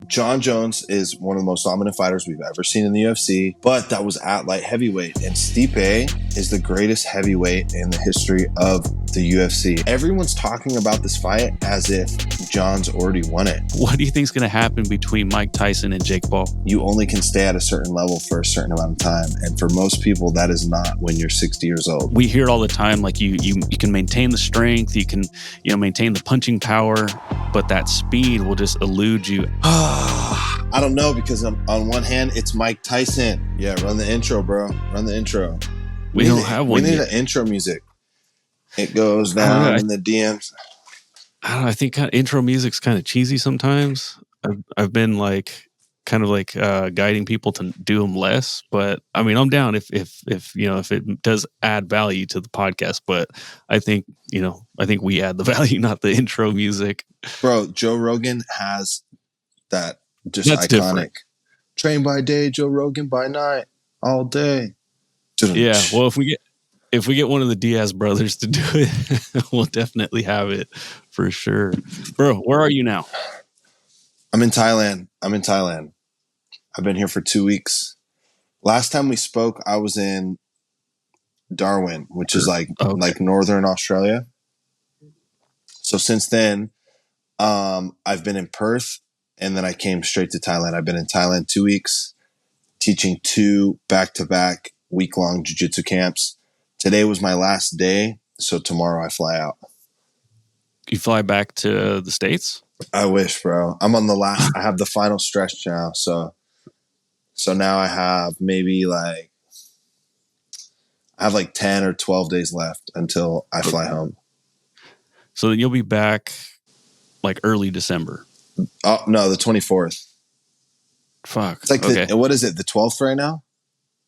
Jon Jones is one of the most dominant fighters we've ever seen in the UFC, but that was at light heavyweight. And Stipe is the greatest heavyweight in the history of the UFC. Everyone's talking about this fight as if Jon's already won it. What do you think is going to happen between Mike Tyson and Jake Paul? You only can stay at a certain level for a certain amount of time. And for most people, that is not when you're 60 years old. We hear it all the time, like you can maintain the strength, you can maintain the punching power, but that speed will just elude you. I don't know, because on one hand, it's Mike Tyson. Yeah, run the intro, bro. Run the intro. We don't have one We need yet. an intro music. It goes down in the DMs. I don't know. I think intro music's kind of cheesy sometimes. I've been guiding people to do them less, but I mean, I'm down if it does add value to the podcast. But I think we add the value, not the intro music. Bro, Joe Rogan has that just That's iconic. Different. Train by day, Joe Rogan by night, all day. Yeah, well, if we get one of the Diaz brothers to do it, we'll definitely have it for sure. Bro, where are you now? I'm in Thailand. I've been here for 2 weeks. Last time we spoke, I was in Darwin, which is like northern Australia. So since then, I've been in Perth, and then I came straight to Thailand. I've been in Thailand 2 weeks, teaching 2 back-to-back week-long jiu-jitsu camps. Today was my last day, so tomorrow I fly out. You fly back to the States? I wish, bro. I'm on the last. I have the final stretch now, so now I have maybe like 10 or 12 days left until I fly home. So then you'll be back like early December. Oh no, the 24th. Fuck. It's like what is it? The 12th right now?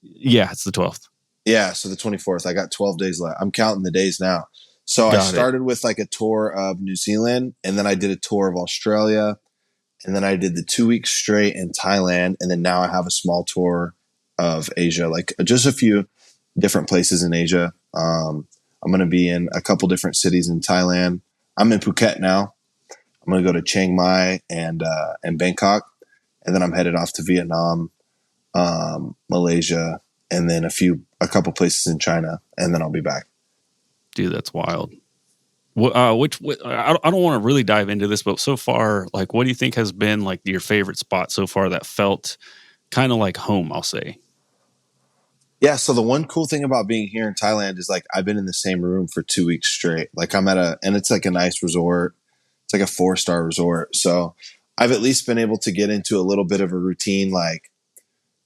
Yeah, it's the 12th. Yeah, so the 24th. I got 12 days left. I'm counting the days now. So I started with like a tour of New Zealand, and then I did a tour of Australia, and then I did the 2 weeks straight in Thailand, and then now I have a small tour of Asia, like just a few different places in Asia. I'm going to be in a couple different cities in Thailand. I'm in Phuket now. I'm going to go to Chiang Mai and Bangkok, and then I'm headed off to Vietnam, Malaysia, and then a couple places in China, and then I'll be back. Dude, that's wild. I don't want to really dive into this, but so far, like, what do you think has been like your favorite spot so far that felt kind of like home, I'll say? Yeah, so the one cool thing about being here in Thailand is like I've been in the same room for 2 weeks straight. Like and it's like a nice resort. It's like a 4-star resort. So I've at least been able to get into a little bit of a routine. Like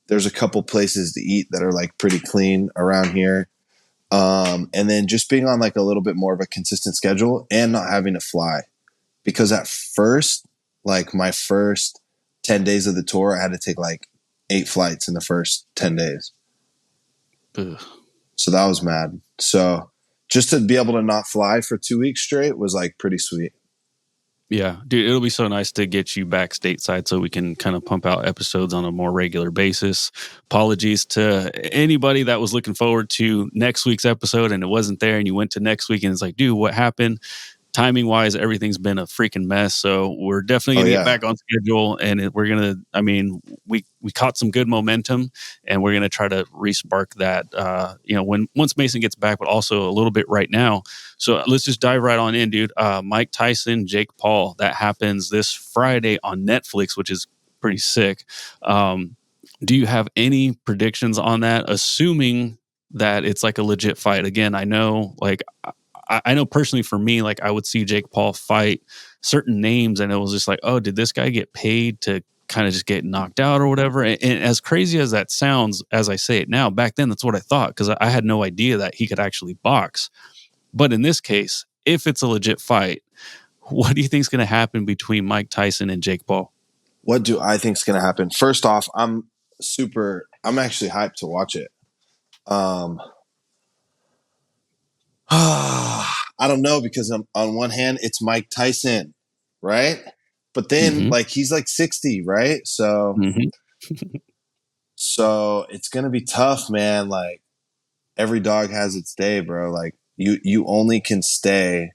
there's a couple places to eat that are like pretty clean around here. And then just being on like a little bit more of a consistent schedule and not having to fly, because at first, like my first 10 days of the tour, I had to take like 8 flights in the first 10 days. Ugh. So that was mad. So just to be able to not fly for 2 weeks straight was like pretty sweet. Yeah, dude, it'll be so nice to get you back stateside so we can kind of pump out episodes on a more regular basis. Apologies to anybody that was looking forward to next week's episode and it wasn't there, and you went to next week and it's like, dude, what happened? Timing wise, everything's been a freaking mess. So we're definitely going to get back on schedule, and we caught some good momentum, and we're going to try to re-spark that, once Mason gets back, but also a little bit right now. So let's just dive right on in, dude. Mike Tyson, Jake Paul, that happens this Friday on Netflix, which is pretty sick. Do you have any predictions on that, assuming that it's like a legit fight? Again, I know personally for me, like I would see Jake Paul fight certain names and it was just like, oh, did this guy get paid to kind of just get knocked out or whatever? And as crazy as that sounds, as I say it now, back then, that's what I thought, because I had no idea that he could actually box. But in this case, if it's a legit fight, what do you think is going to happen between Mike Tyson and Jake Paul? What do I think is going to happen? First off, I'm actually hyped to watch it. I don't know, because on one hand, it's Mike Tyson, right? But then like he's like 60, right? So, so it's going to be tough, man. Like every dog has its day, bro. Like you only can stay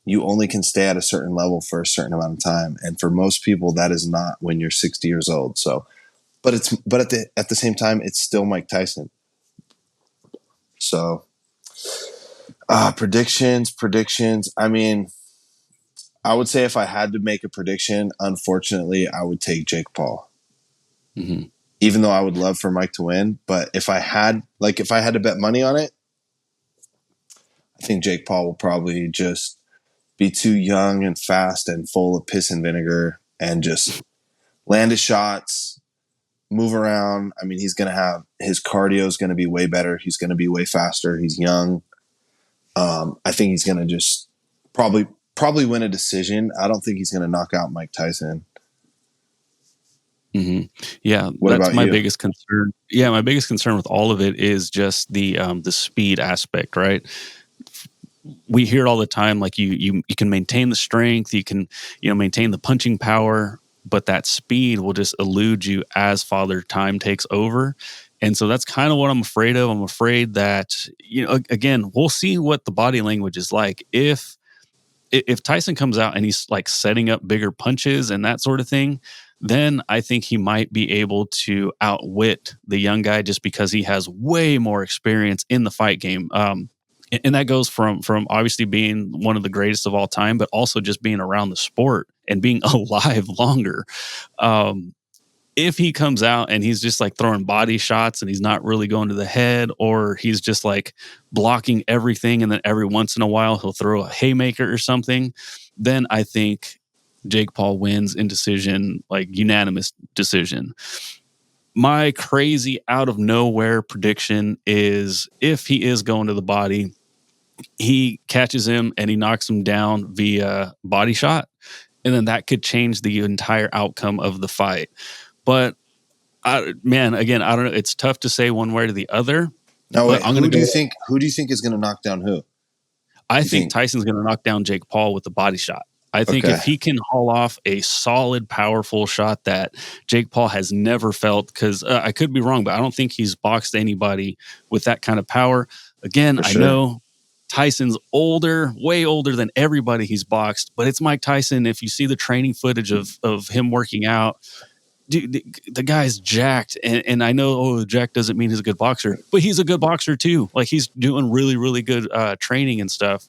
you only can stay at a certain level for a certain amount of time. And for most people, that is not when you're 60 years old. So, but at the same time, it's still Mike Tyson. So, predictions. I mean, I would say if I had to make a prediction, unfortunately, I would take Jake Paul. Mm-hmm. Even though I would love for Mike to win, but if I had to bet money on it, I think Jake Paul will probably just be too young and fast and full of piss and vinegar and just land his shots, move around. I mean, he's going to have his cardio is going to be way better. He's going to be way faster. He's young. I think he's going to just probably win a decision. I don't think he's going to knock out Mike Tyson. Mm-hmm. Yeah, What that's about my you? biggest concern. Yeah, my biggest concern with all of it is just the speed aspect, right? We hear it all the time, like you can maintain the strength, you can maintain the punching power, but that speed will just elude you as Father Time takes over. And so that's kind of what I'm afraid of. I'm afraid that, again, we'll see what the body language is like. If Tyson comes out and he's like setting up bigger punches and that sort of thing, then I think he might be able to outwit the young guy just because he has way more experience in the fight game. And that goes from obviously being one of the greatest of all time, but also just being around the sport and being alive longer. If he comes out and he's just like throwing body shots and he's not really going to the head, or he's just like blocking everything, and then every once in a while he'll throw a haymaker or something, then I think Jake Paul wins in decision, like unanimous decision. My crazy out of nowhere prediction is if he is going to the body, he catches him and he knocks him down via body shot. And then that could change the entire outcome of the fight. But again, I don't know. It's tough to say one way or the other. No, But wait. I'm going to go. Who do you think is going to knock down who? I You think think? Tyson's going to knock down Jake Paul with the body shot. I think Okay. if he can haul off a solid, powerful shot that Jake Paul has never felt, because I could be wrong, but I don't think he's boxed anybody with that kind of power. Again, For I sure. know Tyson's older, way older than everybody he's boxed, but it's Mike Tyson. If you see the training footage of him working out, dude, the guy's jacked. And I know, jack doesn't mean he's a good boxer, but he's a good boxer too. Like, he's doing really, really good training and stuff.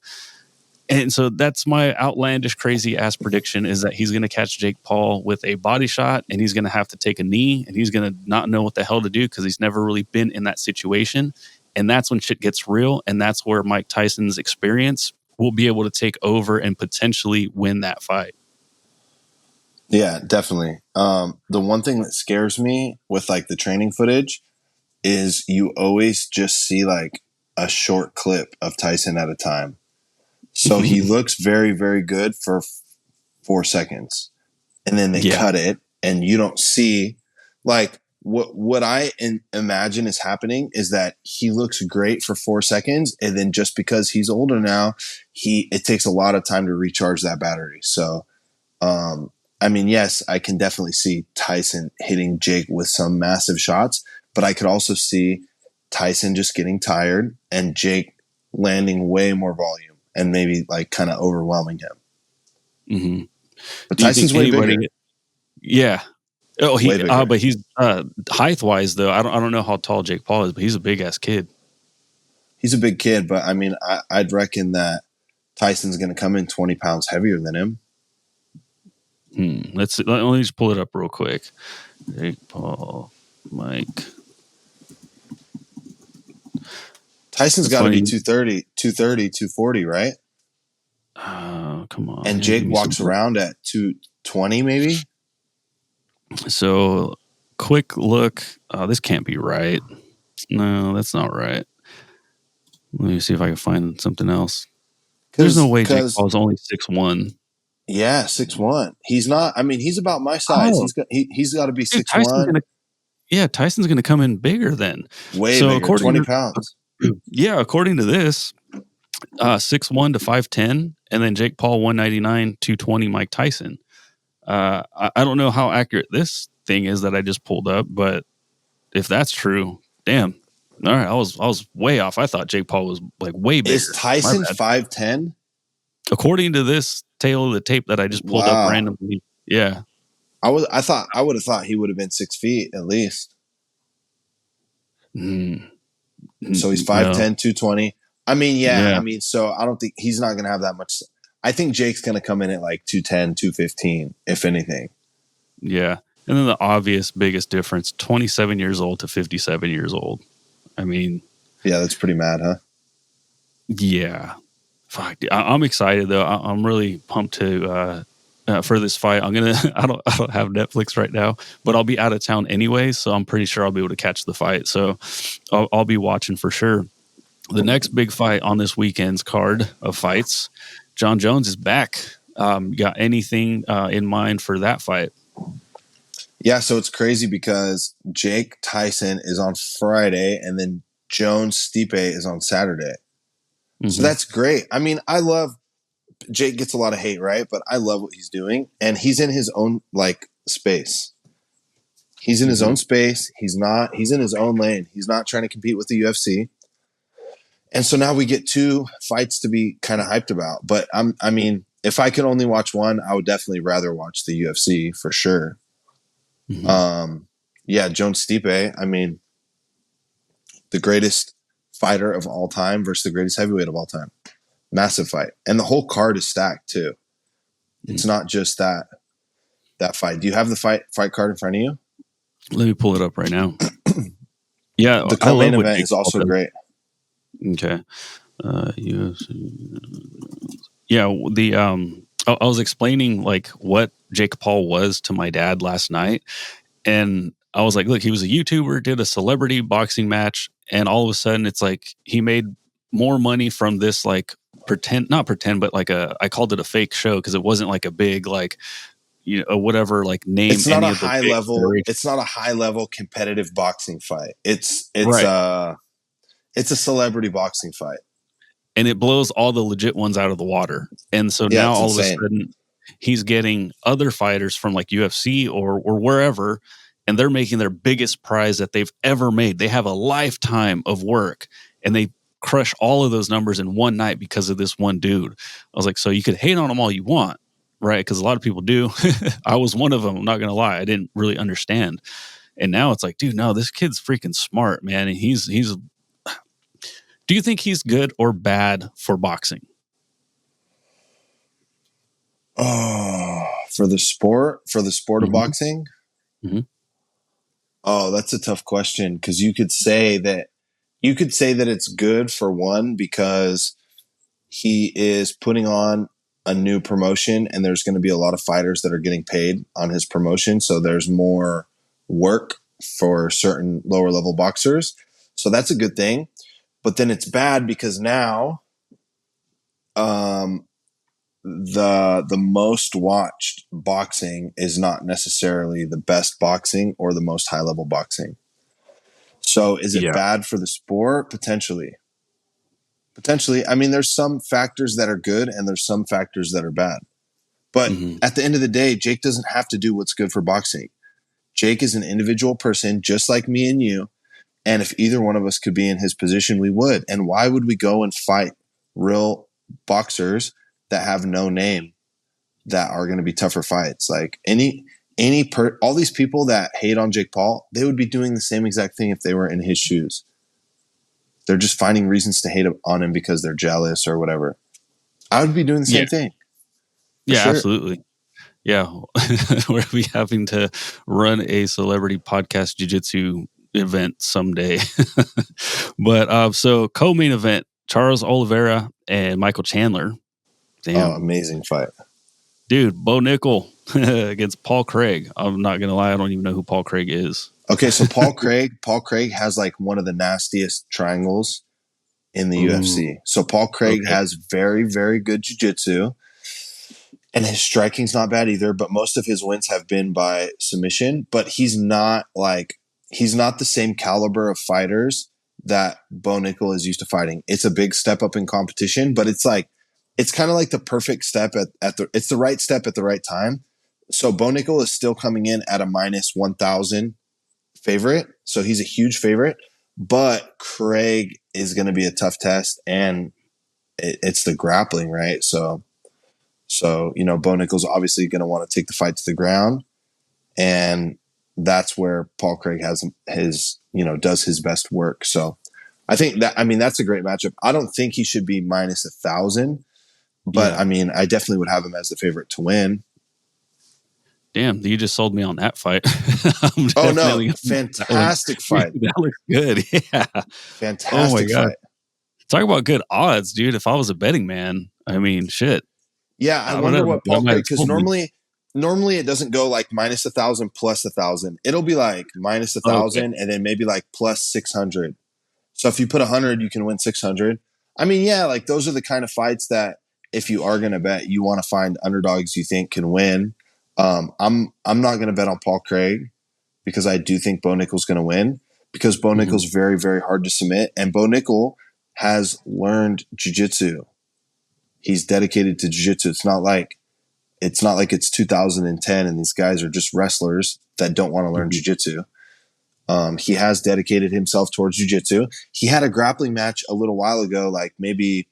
And so that's my outlandish, crazy ass prediction, is that he's going to catch Jake Paul with a body shot, and he's going to have to take a knee, and he's going to not know what the hell to do because he's never really been in that situation. And that's when shit gets real. And that's where Mike Tyson's experience will be able to take over and potentially win that fight. Yeah, definitely. The one thing that scares me with like the training footage is you always just see like a short clip of Tyson at a time. So he looks very, very good for 4 seconds, and then they cut it, and you don't see like what I imagine is happening is that he looks great for 4 seconds, and then just because he's older now, it takes a lot of time to recharge that battery. So, I mean, yes, I can definitely see Tyson hitting Jake with some massive shots, but I could also see Tyson just getting tired and Jake landing way more volume and maybe like kind of overwhelming him. Mm-hmm. But Tyson's way bigger. Yeah. Oh, Way bigger. but he's height wise though. I don't know how tall Jake Paul is, but he's a big ass kid. He's a big kid, but I mean, I'd reckon that Tyson's going to come in 20 pounds heavier than him. Let me just pull it up real quick. Jake Paul, Mike. Tyson's got to be 230, 240, right? Come on. And Jake walks around at 220 maybe? So, quick look. This can't be right. No, that's not right. Let me see if I can find something else. There's no way Jake Paul's only 6'1". Yeah, 6'1". He's not. I mean, he's about my size. He's got to be 6'1". Tyson's going to come in bigger then. Way bigger, 20 pounds. Yeah, according to this, 6'1" to 5'10", and then Jake Paul 199, 220 Mike Tyson. I don't know how accurate this thing is that I just pulled up, but if that's true, damn. All right, I was way off. I thought Jake Paul was like way bigger. Is Tyson 5'10"? According to this tale of the tape that I just pulled up Wow. randomly. Yeah. I would have thought he would have been 6 feet at least. Mm, So he's no. 5'10", 220. I mean, yeah. Yeah. I mean, so I don't think he's not going to have that much. I think Jake's going to come in at like 210, 215, if anything. Yeah. And then the obvious biggest difference, 27 years old to 57 years old. I mean, yeah, that's pretty mad, huh? Yeah. Fuck. I'm excited though. I'm really pumped to for this fight. I'm gonna. I don't have Netflix right now, but I'll be out of town anyway, so I'm pretty sure I'll be able to catch the fight. So I'll be watching for sure. The next big fight on this weekend's card of fights, Jon Jones is back. Got anything in mind for that fight? Yeah, so it's crazy because Jake Tyson is on Friday, and then Jones Stipe is on Saturday. Mm-hmm. So that's great. I mean, I love Jake gets a lot of hate, right? But I love what he's doing, and he's in his own like space. He's in his own space. He's in his own lane. He's not trying to compete with the UFC. And so now we get two fights to be kind of hyped about. But I mean, if I could only watch one, I would definitely rather watch the UFC for sure. Mm-hmm. Yeah, Jones Stipe. I mean, the greatest fighter of all time versus the greatest heavyweight of all time. Massive fight, and the whole card is stacked too. It's not just that fight. Do you have the fight card in front of you? Let me pull it up right now. Yeah, The co-main event is also great. Okay. UFC. Yeah, the I was explaining like what Jake Paul was to my dad last night, and I was like, look, he was a YouTuber, did a celebrity boxing match, and all of a sudden it's like he made more money from this like not pretend, but like I called it a fake show because it wasn't like a big like whatever like name It's not any a of the high big level. It's not a high level competitive boxing fight. It's right. It's a celebrity boxing fight. And it blows all the legit ones out of the water. And so now all insane. of a sudden he's getting other fighters from like UFC or wherever, and they're making their biggest prize that they've ever made. They have a lifetime of work and they crush all of those numbers in one night because of this one dude. I was like, so you could hate on them all you want, right? Because a lot of people do. I was one of them. I'm not going to lie. I didn't really understand. And now it's like, dude, no, this kid's freaking smart, man. And he's do you think he's good or bad for boxing? Oh, for the sport of boxing? Mm-hmm. Oh, that's a tough question because you could say that it's good for one because he is putting on a new promotion and there's going to be a lot of fighters that are getting paid on his promotion. So there's more work for certain lower level boxers. So that's a good thing. But then it's bad because now the most watched boxing is not necessarily the best boxing or the most high level boxing. So is it bad for the sport? Potentially. I mean, there's some factors that are good and there's some factors that are bad. But at the end of the day, Jake doesn't have to do what's good for boxing. Jake is an individual person just like me and you. And if either one of us could be in his position, we would. And why would we go and fight real boxers that have no name that are going to be tougher fights? Like all these people that hate on Jake Paul, they would be doing the same exact thing if they were in his shoes. They're just finding reasons to hate on him because they're jealous or whatever. I would be doing the same thing. Yeah, sure. Absolutely. Yeah. We'll be having to run a celebrity podcast jiu-jitsu event someday. But so co-main event, Charles Oliveira and Michael Chandler. Damn. Oh, amazing fight. Dude, Bo Nickel against Paul Craig. I'm not going to lie. I don't even know who Paul Craig is. Okay, so Paul Craig has like one of the nastiest triangles in the UFC. So Paul Craig has very, very good jiu-jitsu. And his striking's not bad either, but most of his wins have been by submission. But he's not the same caliber of fighters that Bo Nickel is used to fighting. It's a big step up in competition, but it's kind of like the perfect step it's the right step at the right time. So Bo Nickel is still coming in at a minus 1,000 favorite. So he's a huge favorite, but Craig is going to be a tough test and it's the grappling, right? So So, Bo Nickel's obviously going to want to take the fight to the ground. And that's where Paul Craig has does his best work. So I think that's a great matchup. I don't think he should be minus 1,000, but Yeah. I definitely would have him as the favorite to win. Damn, you just sold me on that fight. Oh no, fantastic fight. That looks good. Yeah. Oh my Fantastic God. fight. Talk about good odds, dude. If I was a betting man, I mean, shit. Yeah, I I don't wonder know. what But I Paul might Craig, have because sold me. normally it doesn't go like minus 1,000 plus 1,000. It'll be like minus Okay. 1,000 and then maybe like plus 600. So if you put 100, you can win 600. I mean, yeah, like those are the kind of fights that if you are going to bet, you want to find underdogs you think can win. I'm not going to bet on Paul Craig because I do think Bo Nickel's going to win, because Bo Nickel's very, very hard to submit, and Bo Nickel has learned jiu-jitsu. He's dedicated to jiu-jitsu. It's not like it's 2010 and these guys are just wrestlers that don't want to learn jiu-jitsu. He has dedicated himself towards jiu-jitsu. He had a grappling match a little while ago, like maybe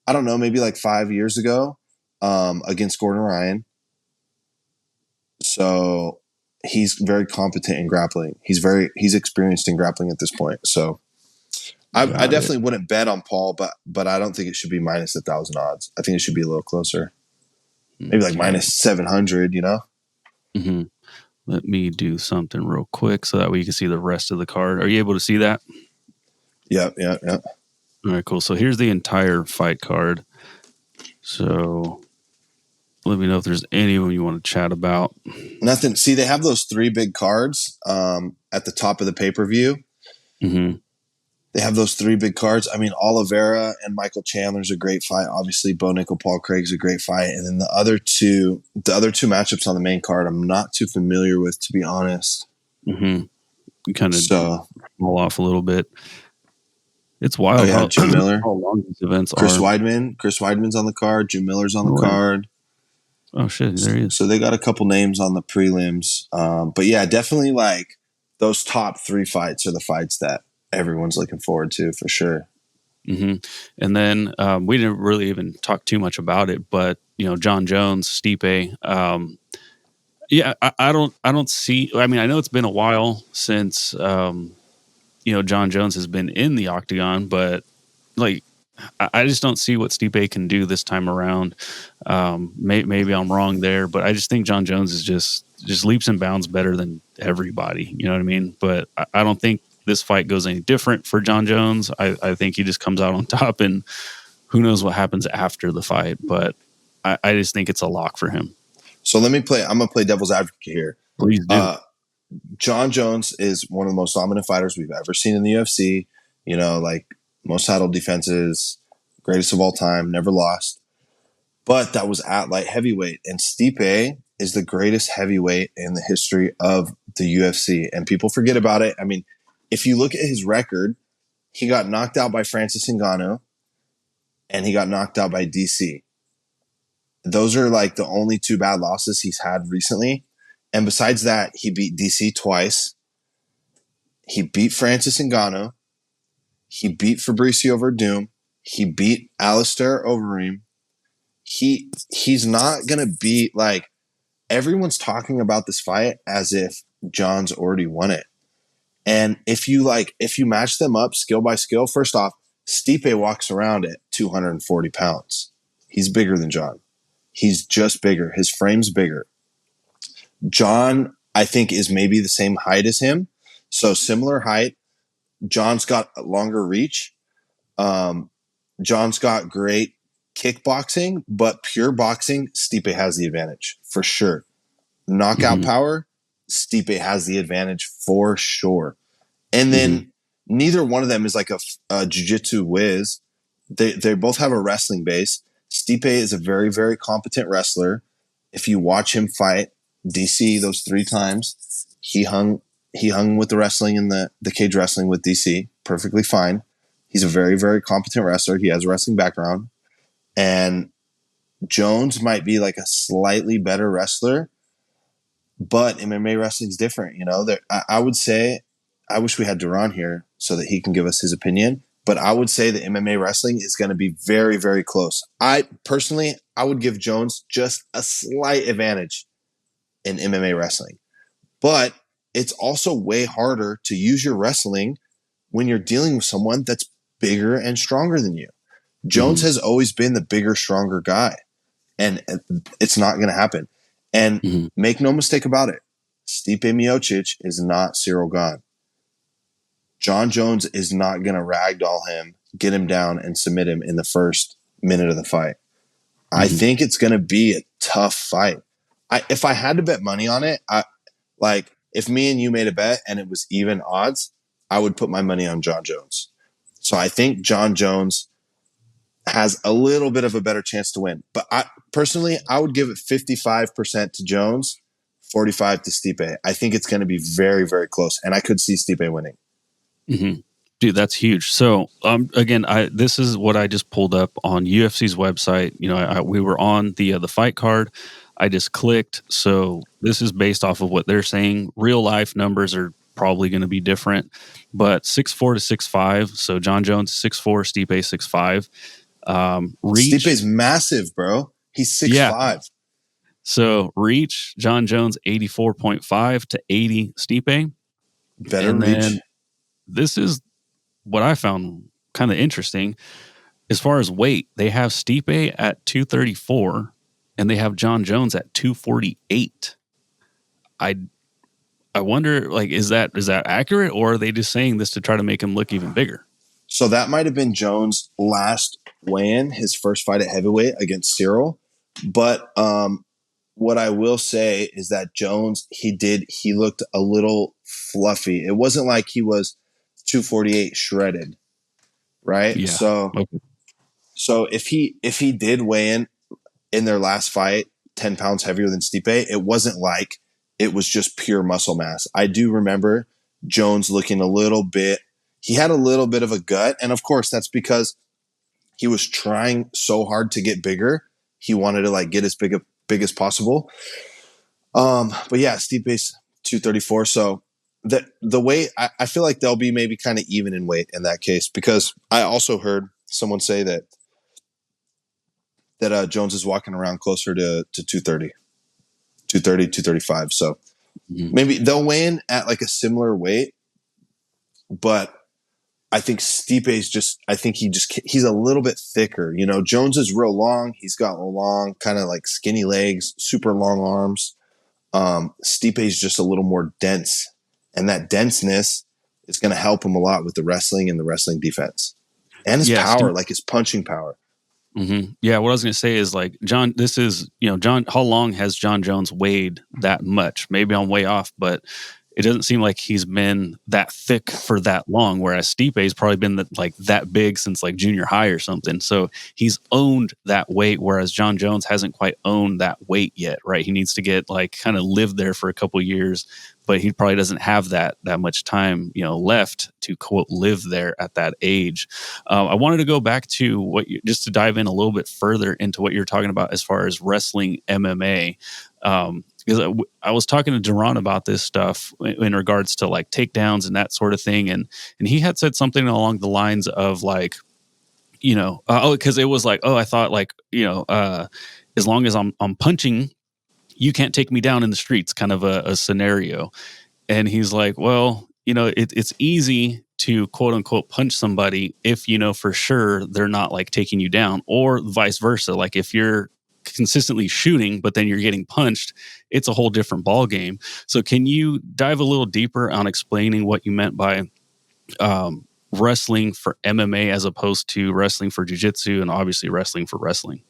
like 5 years ago, against Gordon Ryan. So he's very competent in grappling. He's experienced in grappling at this point. So I definitely wouldn't bet on Paul, but I don't think it should be minus 1,000 odds. I think it should be a little closer, maybe like minus 700. Mm-hmm. Let me do something real quick so that way you can see the rest of the card. Are you able to see that? Yeah. All right, cool. So here's the entire fight card. So let me know if there's anyone you want to chat about. Nothing. See, they have those 3 big cards at the top of the pay-per-view. Mm-hmm. They have those 3 big cards. I mean, Oliveira and Michael Chandler's a great fight. Obviously, Bo Nickel, Paul Craig's a great fight. And then the other two matchups on the main card, I'm not too familiar with, to be honest. Mm-hmm. You kind of fall off a little bit. It's wild how Jim Miller, how long these events Chris are. Weidman. Chris Weidman's on the card. Jim Miller's on the card. Oh shit, there he is. So they got a couple names on the prelims. But yeah, definitely like those top 3 fights are the fights that everyone's looking forward to for sure. Mm-hmm. And then we didn't really even talk too much about it, but Jon Jones, Stipe. Yeah, I don't see. I mean, I know it's been a while since Jon Jones has been in the octagon, but like I just don't see what Stipe can do this time around. Maybe I'm wrong there, but I just think Jon Jones is just leaps and bounds better than everybody. You know what I mean? But I don't think this fight goes any different for Jon Jones. I think he just comes out on top, and who knows what happens after the fight. But I just think it's a lock for him. So I'm going to play devil's advocate here. Please do. Jon Jones is one of the most dominant fighters we've ever seen in the UFC. Like most title defenses, greatest of all time, never lost. But that was at light heavyweight. And Stipe is the greatest heavyweight in the history of the UFC. And people forget about it. I mean, if you look at his record, he got knocked out by Francis Ngannou and he got knocked out by DC. Those are like the only 2 bad losses he's had recently. And besides that, he beat DC twice. He beat Francis Ngannou. He beat Fabricio Verdum. He beat Alistair Overeem. He's not going to beat, like, everyone's talking about this fight as if Jon's already won it. And if you match them up skill by skill, first off, Stipe walks around at 240 pounds. He's bigger than Jon. He's just bigger. His frame's bigger. Jon, I think, is maybe the same height as him. So similar height. Jon's got a longer reach. Jon's got great kickboxing, but pure boxing, Stipe has the advantage for sure. Knockout power, Stipe has the advantage for sure. And then neither one of them is like a jiu-jitsu whiz. They both have a wrestling base. Stipe is a very, very competent wrestler. If you watch him fight DC those 3 times, he hung with the wrestling in the cage wrestling with DC perfectly fine. He's a very, very competent wrestler. He has a wrestling background. And Jones might be like a slightly better wrestler, but MMA wrestling is different. I would say I wish we had Deron here so that he can give us his opinion. but I would say the MMA wrestling is going to be very, very close. I would give Jones just a slight advantage in MMA wrestling, but it's also way harder to use your wrestling when you're dealing with someone that's bigger and stronger than you. Jones has always been the bigger, stronger guy, and it's not going to happen. And make no mistake about it, Stipe Miocic is not Cyril Gane. Jon Jones is not going to ragdoll him, get him down, and submit him in the first minute of the fight. I think it's going to be a tough fight. If I had to bet money on it, if me and you made a bet and it was even odds, I would put my money on Jon Jones. So I think Jon Jones has a little bit of a better chance to win. But personally, I would give it 55% to Jones, 45 to Stipe. I think it's going to be very, very close, and I could see Stipe winning. Dude, that's huge. So, again, this is what I just pulled up on UFC's website. You know, we were on the fight card. I just clicked. So this is based off of what they're saying. Real life numbers are probably going to be different, but 6'4" to 6'5". So Jon Jones 6'4", Stipe 6'5". Reach, Stipe's massive, bro. He's 6'5". Yeah. So reach, Jon Jones 84.5 to 80 Stipe. Better and reach. Then this is what I found kind of interesting. As far as weight, they have Stipe at 234 and they have Jon Jones at 248. I wonder, like, is that accurate, or are they just saying this to try to make him look even bigger? So that might have been Jones' last weigh-in, his first fight at heavyweight against Cyril. But what I will say is that Jones, he looked a little fluffy. It wasn't like he was 248 shredded, right? Yeah. So if he did weigh in their last fight 10 pounds heavier than Stipe, it wasn't like it was just pure muscle mass. I do remember Jones looking he had a little bit of a gut. And of course, that's because he was trying so hard to get bigger. He wanted to get as big as possible. But yeah, Stipe's 234. So the weight, I feel like they'll be maybe kind of even in weight in that case, because I also heard someone say that Jones is walking around closer to 230, 235. So maybe they'll weigh in at a similar weight, but I think Stipe's he's a little bit thicker. You know, Jones is real long. He's got long, kind of skinny legs, super long arms. Stipe's just a little more dense, and that denseness is going to help him a lot with the wrestling and the wrestling defense and his power, his punching power. Yeah, what I was going to say is John. This is John. How long has Jon Jones weighed that much? Maybe I'm way off, but it doesn't seem like he's been that thick for that long. Whereas Stipe's probably been that big since junior high or something. So he's owned that weight, whereas Jon Jones hasn't quite owned that weight yet. Right? He needs to get kind of live there for a couple years, but he probably doesn't have that much time left to quote live there at that age. I wanted to go back to just to dive in a little bit further into what you're talking about as far as wrestling MMA. Because I was talking to Deron about this stuff in regards to takedowns and that sort of thing, and he had said something along the lines of because it was I thought as long as I'm punching, you can't take me down in the streets, kind of a scenario. And he's like, well, it's easy to quote unquote punch somebody if for sure they're not taking you down, or vice versa. If you're consistently shooting, but then you're getting punched, it's a whole different ball game. So can you dive a little deeper on explaining what you meant by wrestling for MMA as opposed to wrestling for jiu-jitsu, and obviously wrestling for wrestling?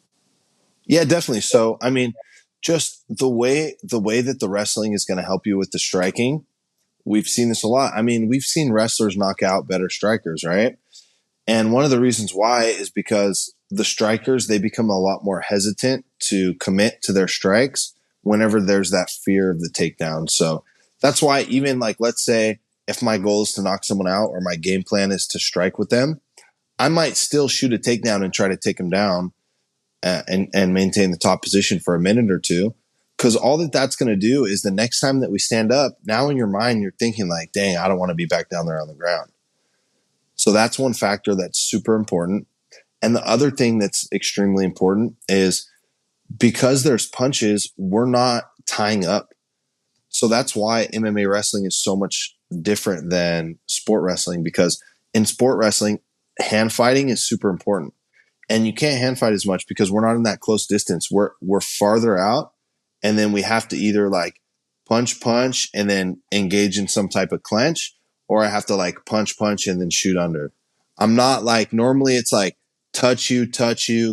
Yeah, definitely. So, I mean, just the way that the wrestling is going to help you with the striking, we've seen this a lot. I mean, we've seen wrestlers knock out better strikers, right? And one of the reasons why is because the strikers, they become a lot more hesitant to commit to their strikes whenever there's that fear of the takedown. So that's why even let's say if my goal is to knock someone out or my game plan is to strike with them, I might still shoot a takedown and try to take them down and maintain the top position for a minute or two. Because all that's going to do is the next time that we stand up, now in your mind, you're thinking dang, I don't want to be back down there on the ground. So that's one factor that's super important. And the other thing that's extremely important is because there's punches, we're not tying up. So that's why MMA wrestling is so much different than sport wrestling, because in sport wrestling, hand fighting is super important. And you can't hand fight as much because we're not in that close distance. We're farther out, and then we have to either like punch and then engage in some type of clench, or I have to like punch and then shoot under. I'm not like normally it's like touch you,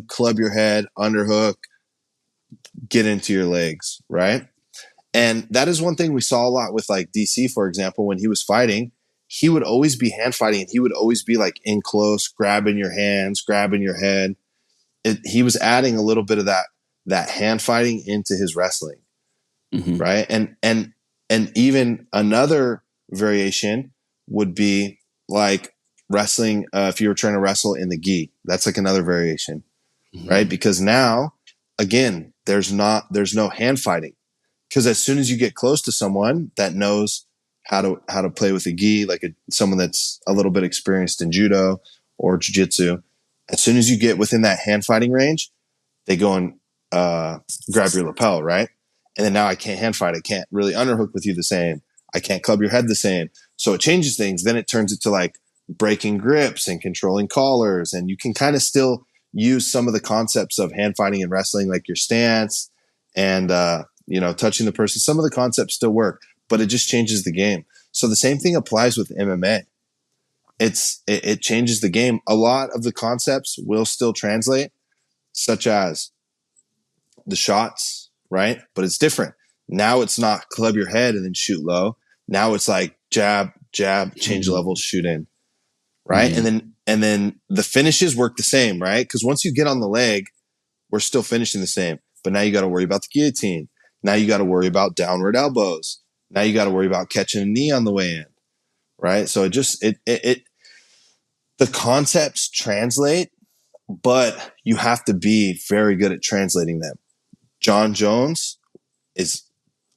club your head, underhook, get into your legs, right? And that is one thing we saw a lot with like DC, for example, when he was fighting, he would always be hand fighting and he would always be like in close, grabbing your hands, grabbing your head. He was adding a little bit of that hand fighting into his wrestling, right? And even another variation would be like wrestling. If you were trying to wrestle in the gi, that's like another variation, right? Because now, again, there's no hand fighting. Because as soon as you get close to someone that knows how to play with a gi, like someone that's a little bit experienced in judo or jiu-jitsu, as soon as you get within that hand fighting range, they go and grab your lapel, right? And then now I can't hand fight. I can't really underhook with you the same. I can't club your head the same. So it changes things. Then it turns it to like breaking grips and controlling collars. And you can kind of still use some of the concepts of hand fighting and wrestling, like your stance and touching the person. Some of the concepts still work, but it just changes the game. So the same thing applies with MMA. It changes the game. A lot of the concepts will still translate, such as the shots, right? But it's different. Now it's not club your head and then shoot low. Now it's like jab, change levels, shoot in, right? And then the finishes work the same, right? Because once you get on the leg, we're still finishing the same. But now you got to worry about the guillotine. Now you got to worry about downward elbows. Now you got to worry about catching a knee on the way in, right? So the concepts translate, but you have to be very good at translating them. Jon Jones is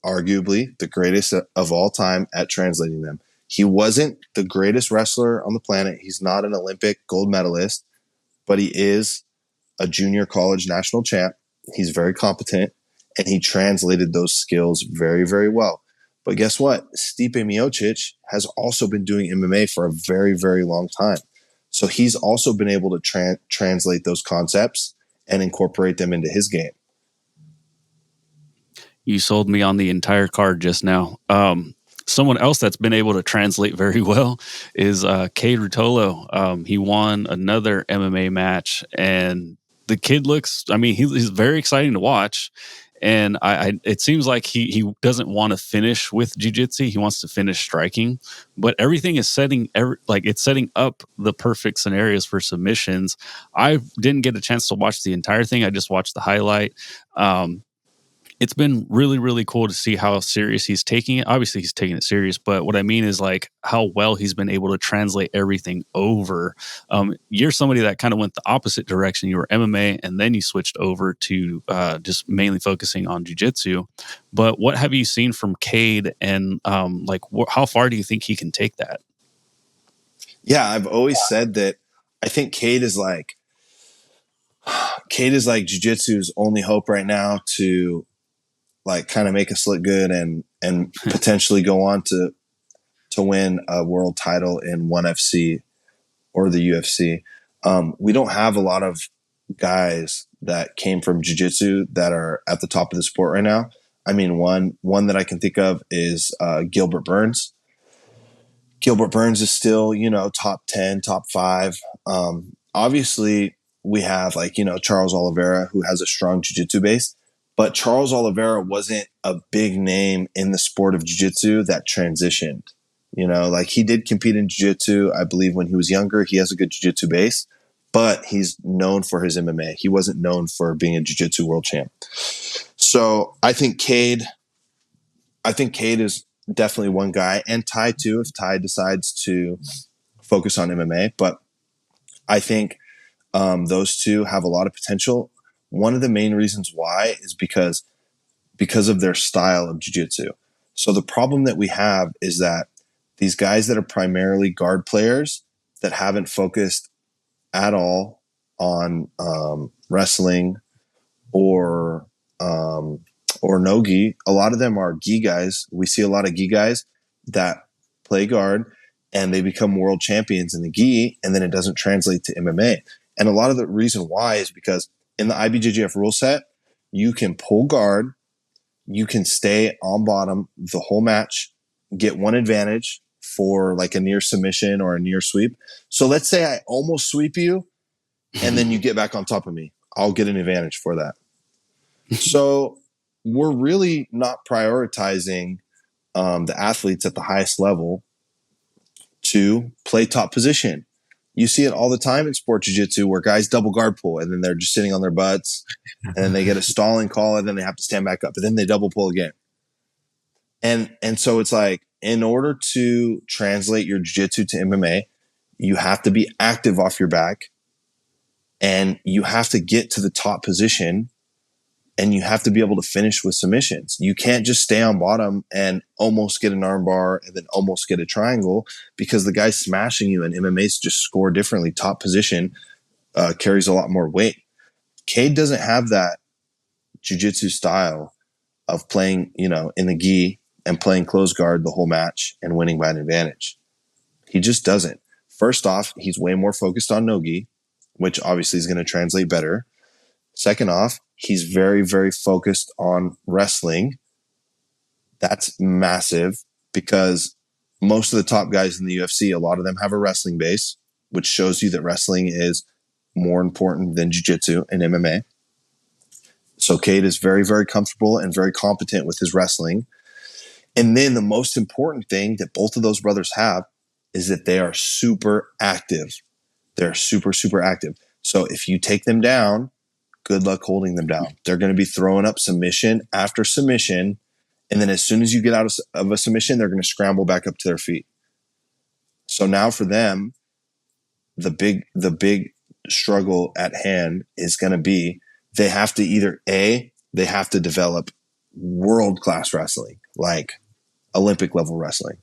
arguably the greatest of all time at translating them. He wasn't the greatest wrestler on the planet. He's not an Olympic gold medalist, but he is a junior college national champ. He's very competent, and he translated those skills very, very well. But guess what? Stipe Miocic has also been doing MMA for a very, very long time. So he's also been able to translate those concepts and incorporate them into his game. You sold me on the entire card just now. Someone else that's been able to translate very well is Cade Rutolo. He won another MMA match, and the kid looks, he's very exciting to watch. And it seems like he doesn't want to finish with jiu-jitsu. He wants to finish striking, but everything is setting up the perfect scenarios for submissions. I didn't get a chance to watch the entire thing. I just watched the highlight. It's been really, really cool to see how serious he's taking it. Obviously, he's taking it serious, but what I mean is like how well he's been able to translate everything over. You're somebody that kind of went the opposite direction. You were MMA, and then you switched over to just mainly focusing on jiu-jitsu. But what have you seen from Cade, and how far do you think he can take that? Yeah, I've always said that I think Cade is like jiu-jitsu's only hope right now to like kind of make us look good and potentially go on to win a world title in ONE FC or the UFC. We don't have a lot of guys that came from jiu-jitsu that are at the top of the sport right now. I mean, one that I can think of is Gilbert Burns. Gilbert Burns is still, top 10, top 5. Obviously, we have Charles Oliveira, who has a strong jiu-jitsu base. But Charles Oliveira wasn't a big name in the sport of jiu-jitsu that transitioned. He did compete in jiu-jitsu, I believe, when he was younger. He has a good jiu-jitsu base, but he's known for his MMA. He wasn't known for being a jiu-jitsu world champ. So I think Cade is definitely one guy, and Ty too, if Ty decides to focus on MMA. But I think those two have a lot of potential. One of the main reasons why is because of their style of jiu-jitsu. So the problem that we have is that these guys that are primarily guard players, that haven't focused at all on wrestling or no gi. A lot of them are gi guys. We see a lot of gi guys that play guard and they become world champions in the gi, and then it doesn't translate to MMA. And a lot of the reason why is because in the IBJJF rule set, you can pull guard, you can stay on bottom the whole match, get one advantage for like a near submission or a near sweep. So let's say I almost sweep you and then you get back on top of me. I'll get an advantage for that. So we're really not prioritizing the athletes at the highest level to play top position. You see it all the time in sport jiu-jitsu where guys double guard pull and then they're just sitting on their butts and then they get a stalling call and then they have to stand back up, but then they double pull again. And so it's like, in order to translate your jiu-jitsu to MMA, you have to be active off your back and you have to get to the top position and you have to be able to finish with submissions. You can't just stay on bottom and almost get an arm bar and then almost get a triangle, because the guy smashing you in MMA's just score differently. Top position carries a lot more weight. Cade doesn't have that jiu-jitsu style of playing, in the gi and playing close guard the whole match and winning by an advantage. He just doesn't. First off, he's way more focused on no-gi, which obviously is going to translate better. Second off, he's very, very focused on wrestling. That's massive because most of the top guys in the UFC, a lot of them have a wrestling base, which shows you that wrestling is more important than jiu-jitsu and MMA. So Cade is very, very comfortable and very competent with his wrestling. And then the most important thing that both of those brothers have is that they are super active. They're super, super active. So if you take them down, good luck holding them down. They're going to be throwing up submission after submission. And then as soon as you get out of a submission, they're going to scramble back up to their feet. So now for them, the big struggle at hand is going to be, they have to either they have to develop world-class wrestling, like Olympic level wrestling.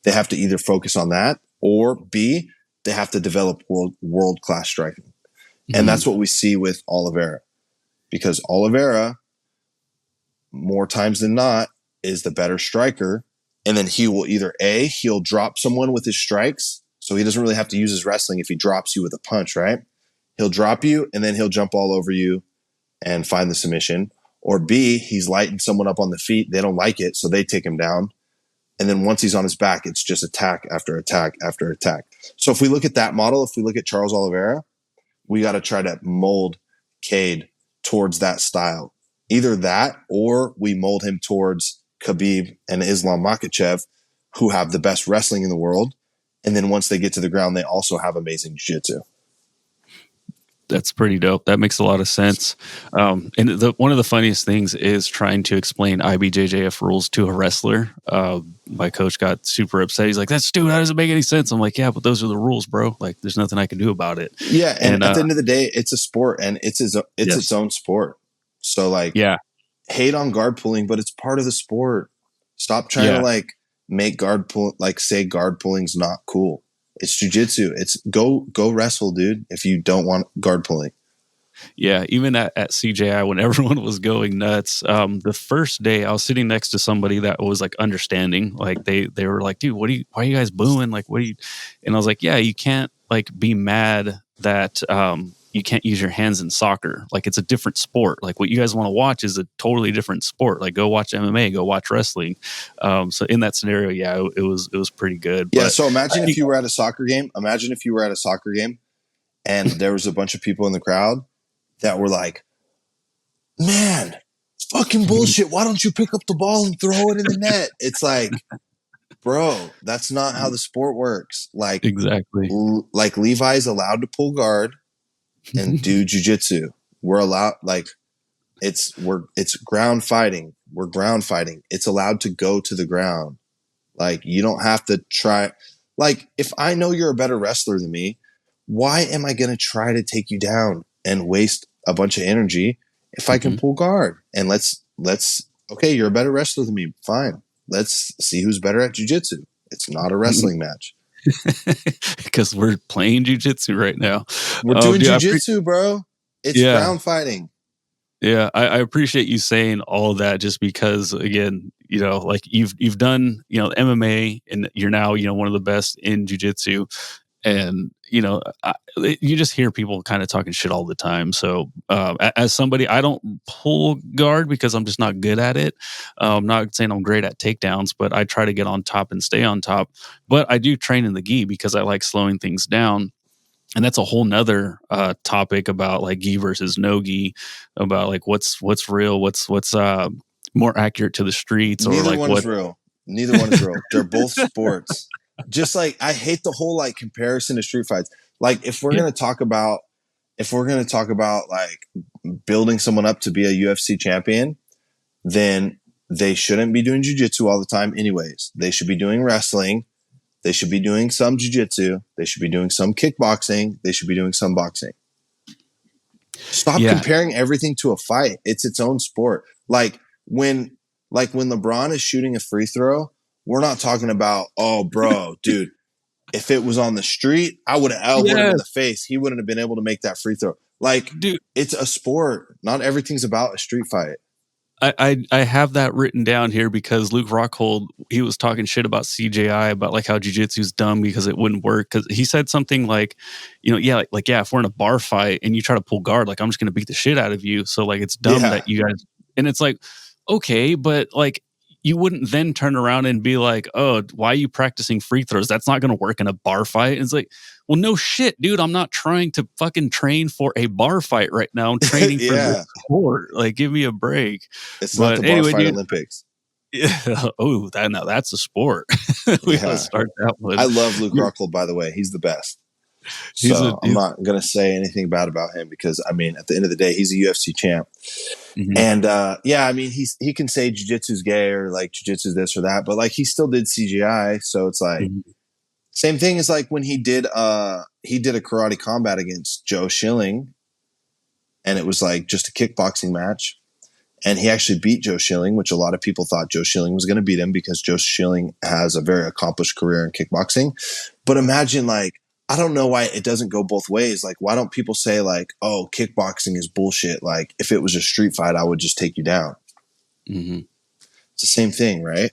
They have to either focus on that, or B, they have to develop world-class striking. Mm-hmm. And that's what we see with Oliveira, because Oliveira, more times than not, is the better striker. And then he will either he'll drop someone with his strikes. So he doesn't really have to use his wrestling if he drops you with a punch, right? He'll drop you and then he'll jump all over you and find the submission. Or B, he's lighting someone up on the feet. They don't like it, so they take him down. And then once he's on his back, it's just attack after attack after attack. So if we look at that model, if we look at Charles Oliveira, we got to try to mold Cade towards that style. Either that, or we mold him towards Khabib and Islam Makhachev, who have the best wrestling in the world. And then once they get to the ground, they also have amazing jiu-jitsu. That's pretty dope. That makes a lot of sense. And one of the funniest things is trying to explain IBJJF rules to a wrestler. My coach got super upset. He's like, "That's stupid. That doesn't make any sense." I'm like, "Yeah, but those are the rules, bro. Like, there's nothing I can do about it." Yeah, and at the end of the day, it's a sport, and it's its own sport. So, like, hate on guard pulling, but it's part of the sport. Stop trying to like make guard pull, like say guard pulling's not cool. It's jiu-jitsu. It's go wrestle, dude, if you don't want guard pulling. Yeah, even at CJI, when everyone was going nuts, the first day I was sitting next to somebody that was like understanding. Like they were like, "Dude, why are you guys booing? Like, what are you?" And I was like, "Yeah, you can't like be mad that you can't use your hands in soccer. Like, it's a different sport. Like, what you guys want to watch is a totally different sport. Like, go watch MMA, go watch wrestling." So in that scenario, it was pretty good. Yeah. But so imagine if you were at a soccer game. Imagine if you were at a soccer game and there was a bunch of people in the crowd that were like, "Man, it's fucking bullshit. Why don't you pick up the ball and throw it in the net?" It's like, bro, that's not how the sport works. Like, exactly. Like Levi's allowed to pull guard and do jiu-jitsu. We're allowed, like, it's ground fighting. We're ground fighting. It's allowed to go to the ground. Like, you don't have to try. Like, if I know you're a better wrestler than me, why am I going to try to take you down and waste a bunch of energy if I can pull guard? And let's okay, you're a better wrestler than me. Fine. Let's see who's better at jiu-jitsu. It's not a wrestling match. because we're playing jujitsu right now. We're doing Dude, jujitsu, bro. It's yeah, ground fighting. yeah. I appreciate you saying all of that, just because, again, like you've done, MMA, and you're now, one of the best in jujitsu. And you just hear people kind of talking shit all the time. So as somebody, I don't pull guard because I'm just not good at it. I'm not saying I'm great at takedowns, but I try to get on top and stay on top. But I do train in the gi because I like slowing things down. And that's a whole nother topic about like gi versus no gi, about like what's real, what's more accurate to the streets, or Neither like one what. is real. Neither one is real. They're both sports. Just like I hate the whole like comparison to street fights. Like Yeah. if we're gonna talk about like building someone up to be a UFC champion, then they shouldn't be doing jujitsu all the time anyways. They should be doing wrestling. They should be doing some jujitsu. They should be doing some kickboxing. They should be doing some boxing. Stop Yeah. comparing everything to a fight. It's its own sport. When LeBron is shooting a free throw, we're not talking about, oh, bro, dude, if it was on the street, I would have elbowed him Yeah, in the face. He wouldn't have been able to make that free throw. Like, dude. it's a sport. Not everything's about a street fight. I have that written down here because Luke Rockhold, he was talking shit about CJI, about like how jujitsu's dumb because it wouldn't work. Because he said something like, yeah, yeah, if we're in a bar fight and you try to pull guard, like I'm just gonna beat the shit out of you. So like it's dumb Yeah. that you guys. And it's like, okay, but like you wouldn't then turn around and be like, oh, why are you practicing free throws? That's not gonna work in a bar fight. And it's like, well, no shit, dude. I'm not trying to fucking train for a bar fight right now. I'm training for this Yeah. sport. Like, give me a break. It's not the But bar anyway, fight dude. Olympics. Yeah. Oh, now that's a sport. We gotta Yeah. start that one. I love Luke Yeah. Rockhold, by the way. He's the best. He's a So I'm not going to say anything bad about him because, I mean, at the end of the day, he's a UFC champ. mhm, And yeah, I mean, he can say jiu-jitsu's gay or like jiu-jitsu's this or that, but like he still did CGI. So it's like, mhm. same thing as like when he did a karate combat against Joe Schilling, and it was like just a kickboxing match. And he actually beat Joe Schilling, which a lot of people thought Joe Schilling was going to beat him because Joe Schilling has a very accomplished career in kickboxing. But imagine, like, I don't know why it doesn't go both ways. Like, why don't people say, like, oh, kickboxing is bullshit? Like, if it was a street fight, I would just take you down. Mhm. It's the same thing, right?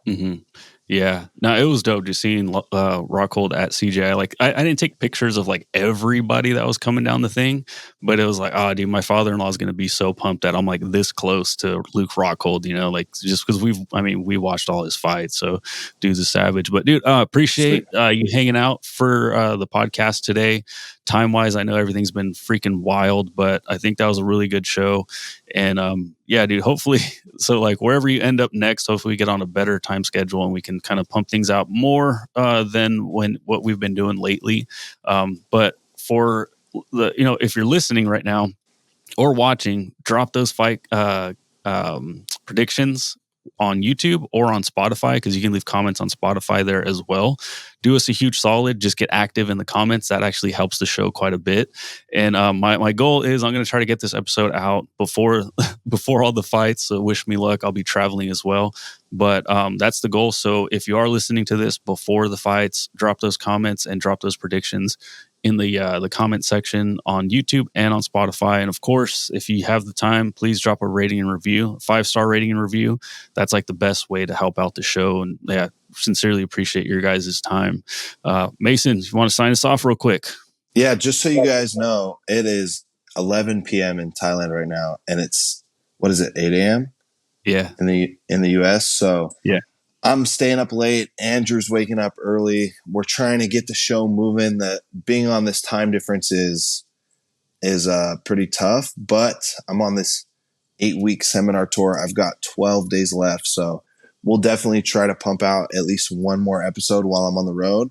Mhm. Yeah. No, it was dope just seeing Rockhold at CGI. Like, I didn't take pictures of like everybody that was coming down the thing, but it was like, oh, dude, my father-in-law is going to be so pumped that I'm like this close to Luke Rockhold, like just because we watched all his fights. So dude's a savage. But dude, Sweet. appreciate you hanging out for the podcast today. Time wise, I know everything's been freaking wild, but I think that was a really good show. And yeah, dude, hopefully, so like wherever you end up next, hopefully we get on a better time schedule and we can kind of pump things out more than what we've been doing lately. But for if you're listening right now or watching, drop those fight predictions on YouTube or on Spotify, because you can leave comments on Spotify there as well. Do us a huge solid. Just get active in the comments. That actually helps the show quite a bit. And my goal is I'm going to try to get this episode out before before all the fights. So wish me luck. I'll be traveling as well. But that's the goal. So if you are listening to this before the fights, drop those comments and drop those predictions in the comment section on YouTube and on Spotify. And of course, if you have the time, please drop a rating and review, 5-star rating and review. That's like the best way to help out the show. And yeah, sincerely appreciate your guys' time. Mason, you want to sign us off real quick? Yeah, just so you guys know, it is 11 p.m. in Thailand right now, and it's what is it, 8 a.m. Yeah. in the US. So Yeah. I'm staying up late. Andrew's waking up early. We're trying to get the show moving. That being on this time difference is pretty tough, but I'm on this 8-week seminar tour. I've got 12 days left, so we'll definitely try to pump out at least one more episode while I'm on the road.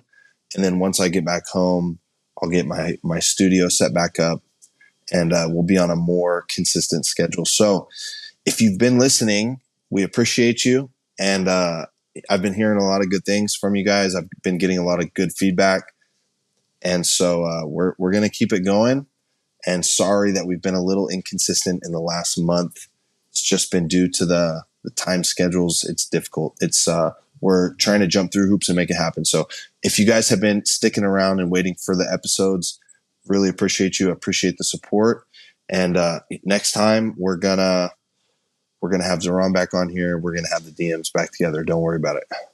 And then once I get back home, I'll get my studio set back up, and we'll be on a more consistent schedule. So if you've been listening, we appreciate you. And I've been hearing a lot of good things from you guys. I've been getting a lot of good feedback. And so we're going to keep it going. And sorry that we've been a little inconsistent in the last month. It's just been due to the time schedules. It's difficult. It's we're trying to jump through hoops and make it happen. So if you guys have been sticking around and waiting for the episodes, really appreciate you. Appreciate the support. And next time we're gonna have Deron back on here. We're gonna have the DMs back together. Don't worry about it.